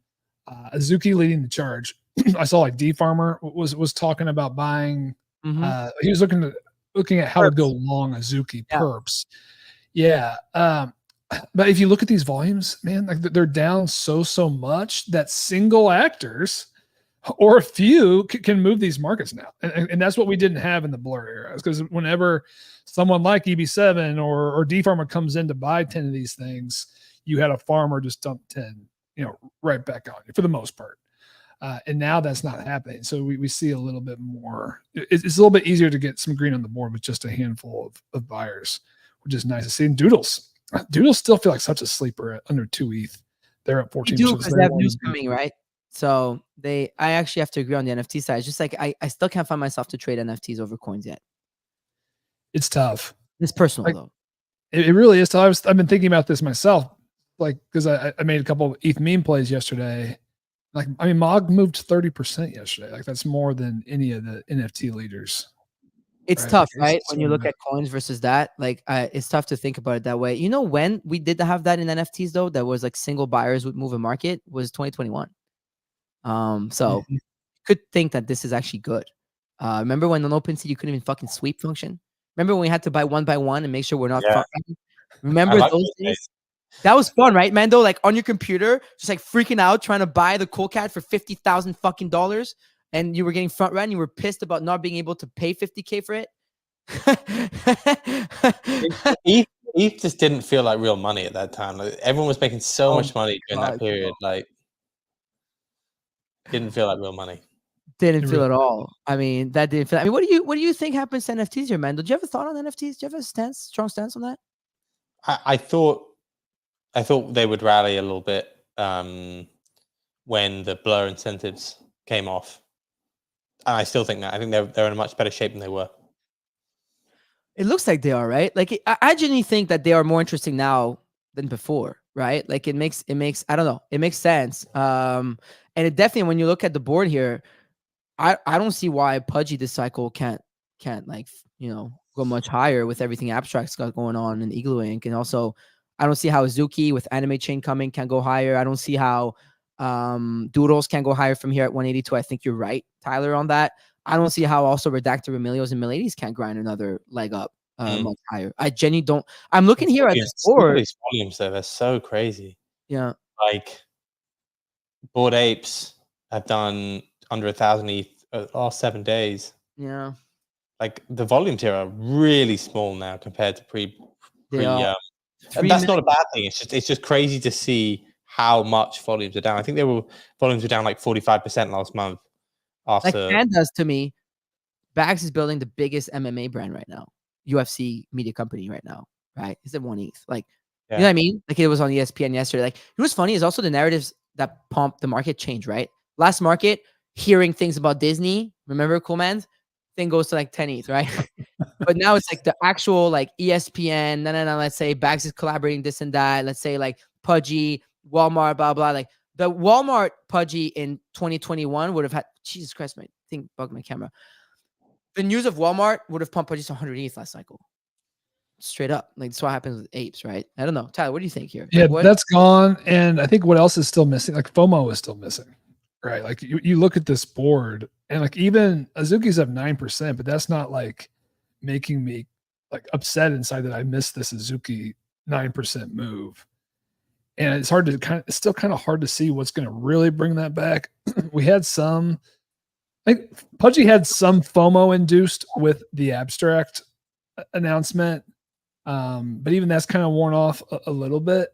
Azuki leading the charge. I saw like D Farmer was talking about buying. He was looking at how to go long Azuki perps. Yeah. But if you look at these volumes, man, like they're down so much that single actors or a few can move these markets now. And that's what we didn't have in the blur era. Because whenever someone like EB7 or D Farmer comes in to buy 10 of these things, you had a farmer just dump 10, right back on you for the most part. And now that's not happening. So we see a little bit more. It's a little bit easier to get some green on the board with just a handful of buyers, which is nice to see. And Doodles still feel like such a sleeper at under 2 ETH. They're up 14%. Because they have news coming, right? So I actually have to agree on the NFT side. It's just like I still can't find myself to trade NFTs over coins yet. It's tough. It's personal though. It really is tough. I've been thinking about this myself, like because I made a couple of ETH meme plays yesterday. Like, I mean, Mog moved 30% yesterday. Like, that's more than any of the NFT leaders. It's tough, right? When you look at coins versus that, like, it's tough to think about it that way. When we did have that in NFTs, though, that was like single buyers would move a market was 2021. So you could think that this is actually good. Remember when on OpenSea you couldn't even fucking sweep function? Remember when we had to buy one by one and make sure we're not fucking? Remember those days? That was fun, right, Mando? Like on your computer, just like freaking out, trying to buy the cool cat for $50,000 fucking dollars, and you were getting front run. You were pissed about not being able to pay $50K for it. ETH just didn't feel like real money at that time. Like, everyone was making so much money during that period. Like, didn't feel like real money. Didn't feel at all. I mean, that didn't feel. I mean, what do you think happens to NFTs here, Mando? Do you have a thought on NFTs? Do you have a strong stance on that? I thought they would rally a little bit when the blur incentives came off, and I still think that. I think they're in a much better shape than they were. It looks like they are, right? Like, I genuinely think that they are more interesting now than before, right? Like, it makes I don't know, it makes sense. And it definitely, when you look at the board here, I don't see why Pudgy this cycle can't like go much higher with everything Abstract's got going on in Igloo Inc. And also, I don't see how Azuki with Anime Chain coming can go higher. I don't see how Doodles can go higher from here at 182. I think you're right, Tyler, on that. I don't see how also Redactor Remilios and Miladies can't grind another leg up much higher. I genuinely don't. I'm looking here at this board. These volumes, though, they're so crazy. Yeah. Like Bored Apes, have done under 1,000 ETH last 7 days. Yeah, Like the volumes here are really small now compared to they are. and that's not a bad thing. It's just crazy to see how much volumes are down. I think volumes were down like 45% last month. Like After Pandas, to me, Bags is building the biggest MMA brand right now, UFC media company right now, right? It's at 1 ETH. Like, you know what I mean? Like it was on ESPN yesterday. Like, you know what's funny is also the narratives that pump the market change, right? Last market, hearing things about Disney, remember, cool man? Thing goes to like 10 ETH, right? But now it's like the actual like ESPN, no, let's say Bags is collaborating this and that. Let's say like Pudgy, Walmart, blah, blah. Like the Walmart Pudgy in 2021 would have had, Jesus Christ, my thing bugged my camera. The news of Walmart would have pumped Pudgy to 100 ETH last cycle. Straight up. Like that's what happens with apes, right? I don't know. Tyler, what do you think here? Yeah, Like, that's gone. And I think what else is still missing? Like FOMO is still missing, right? Like you look at this board and like even Azuki's up 9%, but that's not like making me like upset inside that I missed this Azuki 9% move. And it's hard to it's still kind of hard to see what's going to really bring that back. We had some, like Pudgy had some FOMO induced with the abstract announcement. But even that's kind of worn off a little bit.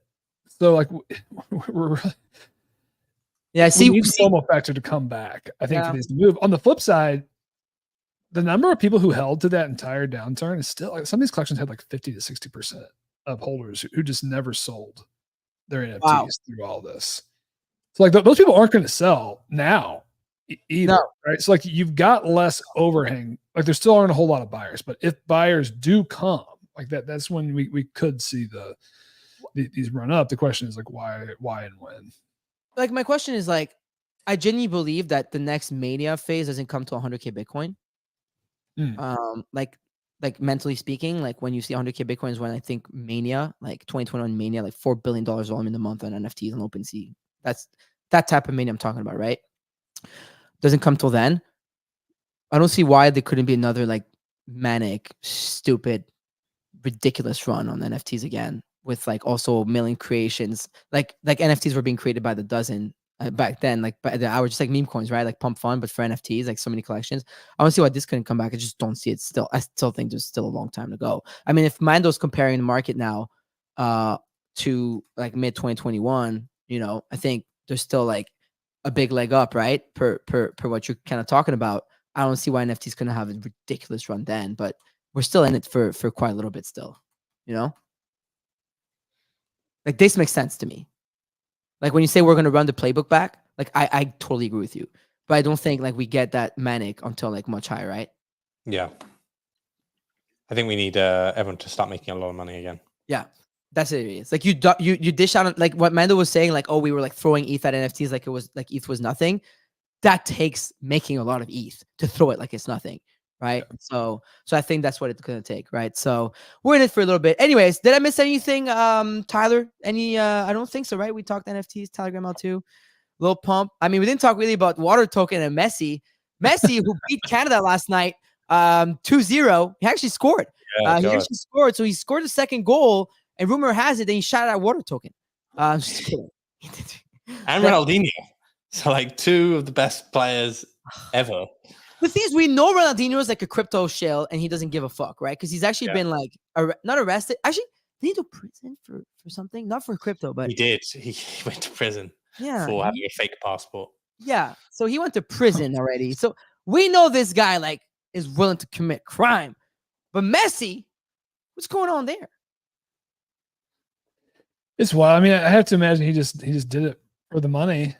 So like we're yeah, we need the FOMO factor to come back, I think, for these to move. On the flip side, the number of people who held to that entire downturn is still like some of these collections had like 50 to 60% of holders who just never sold their NFTs through all this. So like those people aren't going to sell now either, right? So like you've got less overhang. Like there still aren't a whole lot of buyers, but if buyers do come like that's when we could see these run up. The question is like why and when. Like my question is like, I genuinely believe that the next mania phase doesn't come to 100K Bitcoin. Like mentally speaking, like when you see 100K Bitcoin is when I think mania, like 2021 mania, like $4 billion volume in the month on NFTs and OpenSea. That's that type of mania I'm talking about, right? Doesn't come till then. I don't see why there couldn't be another like manic, stupid, ridiculous run on NFTs again with like also a million creations. Like NFTs were being created by the dozen back then, like by the hour, just like meme coins, right? Like pump fun, but for NFTs, like so many collections. I don't see why this couldn't come back. I just don't see it still. I still think there's still a long time to go. I mean, if Mando's comparing the market now to like mid 2021, you know, I think there's still like a big leg up, right? Per what you're kind of talking about. I don't see why NFTs couldn't have a ridiculous run then, but we're still in it for quite a little bit still, you know? Like this makes sense to me. Like when you say we're going to run the playbook back, like I totally agree with you, but I don't think like we get that manic until like much higher, right? Yeah. I think we need everyone to start making a lot of money again. Yeah. That's it. It's like you dish out like what Mando was saying, like, oh, we were like throwing ETH at NFTs like it was like ETH was nothing. That takes making a lot of ETH to throw it like it's nothing. Right. Yeah. So I think that's what it's gonna take, right? So we're in it for a little bit. Anyways, did I miss anything? Tyler? Any I don't think so, right? We talked NFTs, Telegram L2, Lil Pump. I mean, we didn't talk really about Water Token and Messi. Messi, who beat Canada last night 2-0. He actually scored. He actually scored. So he scored the second goal, and rumor has it that he shot at Water Token. Just kidding. And Ronaldinho. So like two of the best players ever. The thing is, we know Ronaldinho is like a crypto shell, and he doesn't give a fuck, right? Because he's actually been like not arrested. Actually, did he go to prison for something? Not for crypto, but he did. He went to prison for having a fake passport. Yeah, so he went to prison already. So we know this guy like is willing to commit crime. But Messi, what's going on there? It's wild. I mean, I have to imagine he just did it for the money.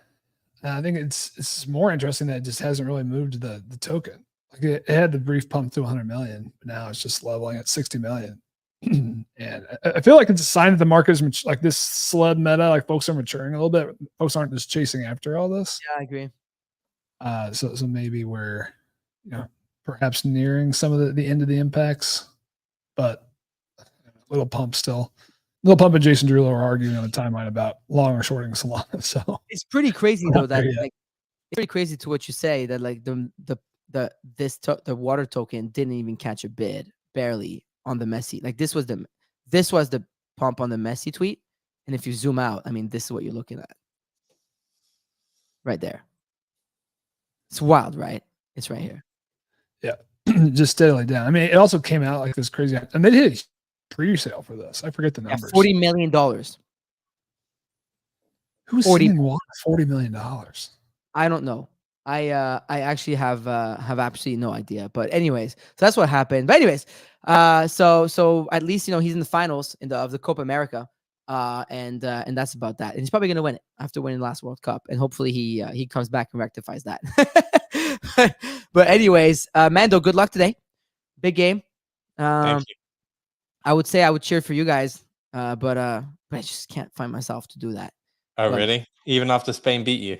I think it's more interesting that it just hasn't really moved the token. Like it had the brief pump to 100 million, but now it's just leveling at 60 million. And I feel like it's a sign that the market is like this sled meta, like folks are maturing a little bit. Folks aren't just chasing after all this. Yeah, I agree. So maybe we're, perhaps nearing some of the end of the impacts, but little pump still. Lil Pump and Jason Derulo are arguing on the timeline about long or shorting Solana. So it's pretty crazy though that like, it's pretty crazy to what you say that like the water token didn't even catch a bid barely on the Messi. Like this was the pump on the Messi tweet, and if you zoom out, I mean this is what you're looking at right there. It's wild, right? It's right here. Just steadily down. I mean, it also came out like this crazy, and they did a pre-sale for this. I forget the Yeah, numbers. $40 million. Who's 40 sending $40 million? I don't know. I actually have absolutely no idea. But anyways, so that's what happened. But anyways, so at least he's in the finals of the Copa America. And that's about that. And he's probably gonna win it after winning the last World Cup. And hopefully he comes back and rectifies that. But anyways, Mando, good luck today. Big game. Thank you. I would say I would cheer for you guys, but I just can't find myself to do that. Oh, Like, really? Even after Spain beat you?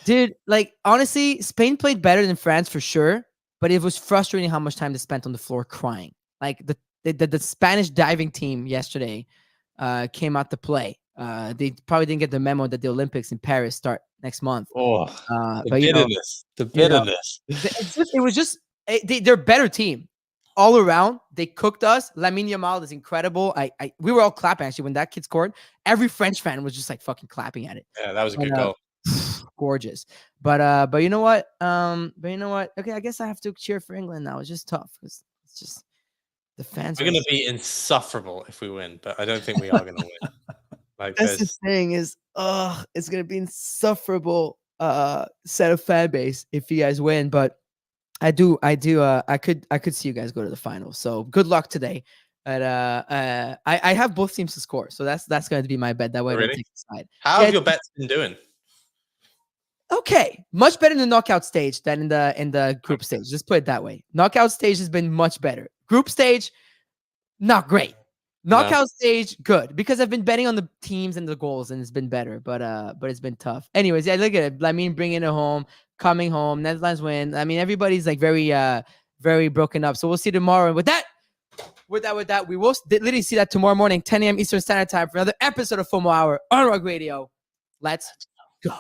dude, like honestly, Spain played better than France for sure, but it was frustrating how much time they spent on the floor crying. Like the Spanish diving team yesterday came out to play. They probably didn't get the memo that the Olympics in Paris start next month. Oh, the but bitterness. The bitterness. They're a better team all around. They cooked us. Lamine Yamal is incredible. We were all clapping actually when that kid scored. Every French fan was just like fucking clapping at it. Yeah, that was a good goal. Gorgeous. But you know what? Okay, I guess I have to cheer for England now. It's just tough because it's just the fans. We're gonna be insufferable if we win, but I don't think we are gonna win. Like that's the thing is, it's gonna be insufferable set of fan base if you guys win. But I could see you guys go to the finals. So good luck today. But I have both teams to score, so that's going to be my bet. That way, I don't take the side. How have your bets been doing? Okay, much better in the knockout stage than in the group stage. Just put it that way. Knockout stage has been much better. Group stage, not great. Knockout stage, good, because I've been betting on the teams and the goals, and it's been better. But it's been tough. Anyways, yeah, look at it. I mean, bringing it home, coming home, Netherlands win. I mean, everybody's like very broken up. So we'll see tomorrow. And with that, we will literally see that tomorrow morning, 10 a.m. Eastern Standard Time for another episode of FOMO Hour on Rug Radio. Let's go.